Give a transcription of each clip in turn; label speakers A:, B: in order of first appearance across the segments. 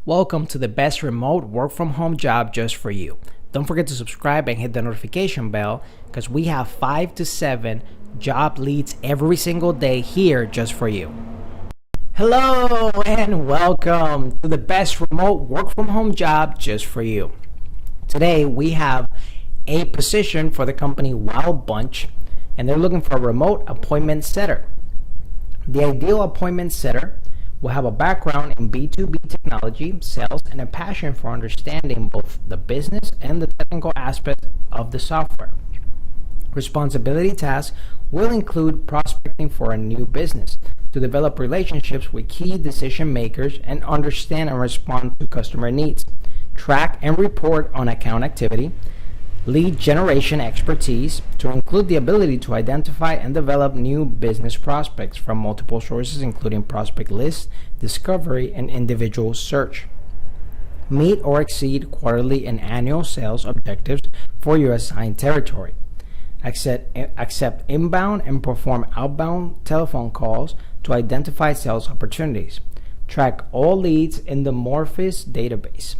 A: Welcome to the best remote work from home job just for you. Don't forget to subscribe and hit the notification bell because we have 5 to 7 job leads every single day here just for you. Hello and welcome to the best remote work from home job just for you. Today we have a position for the company Wild Bunch, and they're looking for a remote appointment setter. The ideal appointment setter will have a background in B2B technology, sales, and a passion for understanding both the business and the technical aspects of the software. Responsibility tasks will include prospecting for a new business, to develop relationships with key decision makers and understand and respond to customer needs, track and report on account activity, lead generation expertise to include the ability to identify and develop new business prospects from multiple sources including prospect lists, discovery, and individual search. Meet or exceed quarterly and annual sales objectives for your assigned territory. Accept inbound and perform outbound telephone calls to identify sales opportunities. Track all leads in the Morphis database.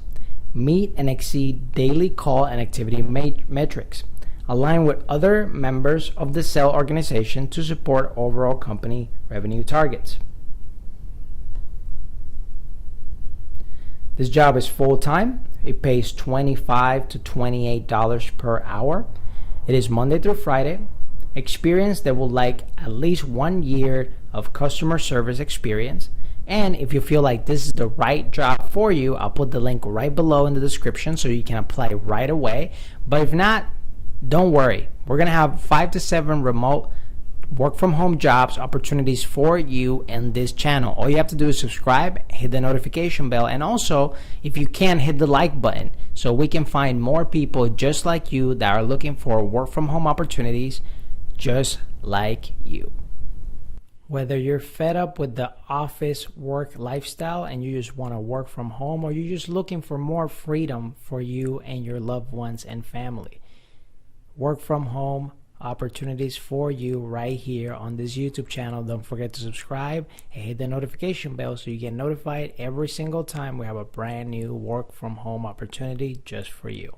A: Meet and exceed daily call and activity metrics. Align with other members of the sales organization to support overall company revenue targets. This job is full-time. It pays $25 to $28 per hour. It is Monday through Friday. Experience that will like at least 1 year of customer service experience. And if you feel like this is the right job for you, I'll put the link right below in the description so you can apply right away. But if not, don't worry. We're going to have 5 to 7 remote work from home jobs opportunities for you in this channel. All you have to do is subscribe, hit the notification bell, and also, if you can, hit the like button so we can find more people just like you that are looking for work from home opportunities just like you. Whether you're fed up with the office work lifestyle and you just want to work from home, or you're just looking for more freedom for you and your loved ones and family, work from home opportunities for you right here on this YouTube channel. Don't forget to subscribe and hit the notification bell so you get notified every single time we have a brand new work from home opportunity just for you.